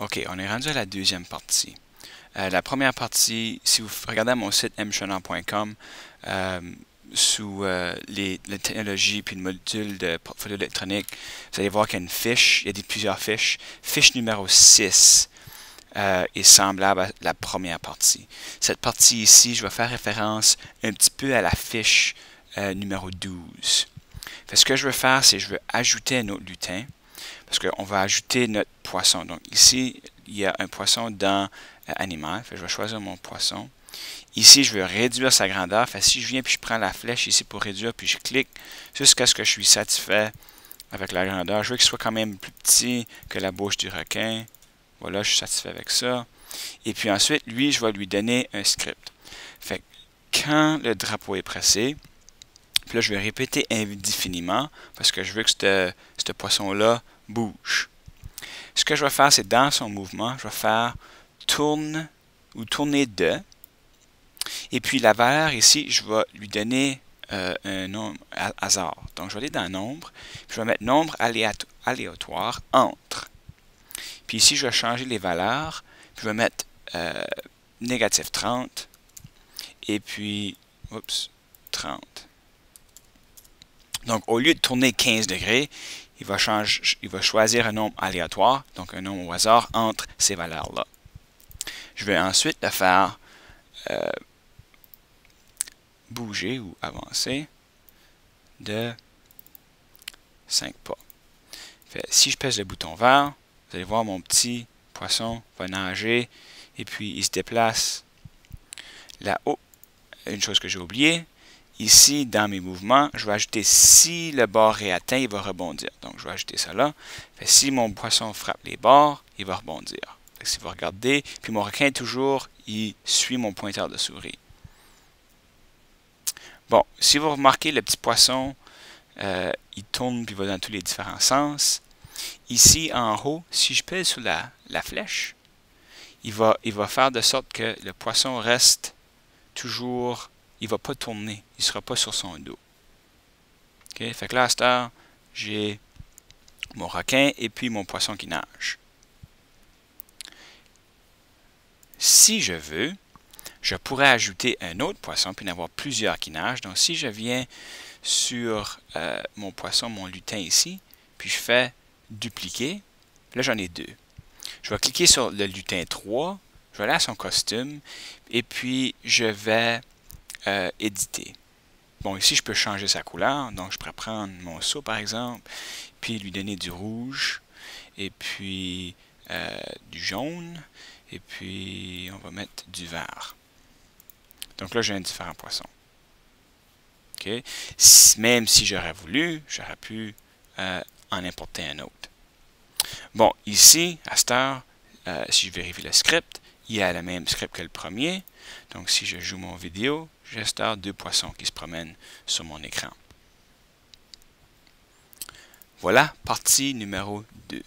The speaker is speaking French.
OK, on est rendu à la deuxième partie. La première partie, si vous regardez mon site mchenard.com, sous les technologies puis le module de portfolio électronique, vous allez voir qu'il y a une fiche, il y a plusieurs fiches. Fiche numéro 6 est semblable à la première partie. Cette partie ici, je vais faire référence un petit peu à la fiche numéro 12. Fait, ce que je veux faire, c'est que je veux ajouter un autre lutin, parce qu'on va ajouter notre poisson. Donc ici, il y a un poisson dans animal. Fait, je vais choisir mon poisson. Ici, je veux réduire sa grandeur. Fait, si je viens puis je prends la flèche ici pour réduire, puis je clique jusqu'à ce que je suis satisfait avec la grandeur. Je veux qu'il soit quand même plus petit que la bouche du requin. Voilà, je suis satisfait avec ça. Et puis ensuite, lui, je vais lui donner un script. Fait, quand le drapeau est pressé, puis là, je vais répéter indéfiniment parce que je veux que ce poisson-là bouge. Ce que je vais faire, c'est dans son mouvement, je vais faire tourne ou tourner de. Et puis la valeur ici, je vais lui donner un nombre hasard. Donc je vais aller dans nombre, puis je vais mettre nombre aléatoire entre. Puis ici, je vais changer les valeurs, puis je vais mettre négatif 30, et puis, oups, 30. Donc, au lieu de tourner 15 degrés, il va choisir un nombre aléatoire, donc un nombre au hasard entre ces valeurs-là. Je vais ensuite le faire bouger ou avancer de 5 pas. Fait, si je pèse le bouton vert, vous allez voir mon petit poisson va nager et puis il se déplace là-haut. Une chose que j'ai oubliée, ici, dans mes mouvements, je vais ajouter si le bord est atteint, il va rebondir. Donc, je vais ajouter ça là. Fait, si mon poisson frappe les bords, il va rebondir. Fait, si vous regardez, puis mon requin, toujours, il suit mon pointeur de souris. Bon, si vous remarquez, le petit poisson, il tourne puis va dans tous les différents sens. Ici, en haut, si je pèse sur la flèche, il va faire de sorte que le poisson reste toujours, il ne va pas tourner, il ne sera pas sur son dos. Okay? Fait que là, à cette heure, j'ai mon requin et puis mon poisson qui nage. Si je veux, je pourrais ajouter un autre poisson puis en avoir plusieurs qui nagent. Donc, si je viens sur mon poisson, mon lutin ici, puis je fais dupliquer, là, j'en ai deux. Je vais cliquer sur le lutin 3, je vais aller à son costume, et puis je vais éditer. Bon, ici, je peux changer sa couleur. Donc, je pourrais prendre mon seau, par exemple, puis lui donner du rouge, et puis du jaune, et puis on va mettre du vert. Donc là, j'ai un différent poisson. Okay? Même si j'aurais voulu, j'aurais pu en importer un autre. Bon, ici, à cette heure, si je vérifie le script, il a le même script que le premier. Donc, si je joue mon vidéo, j'ai à cette heure deux poissons qui se promènent sur mon écran. Voilà, partie numéro 2.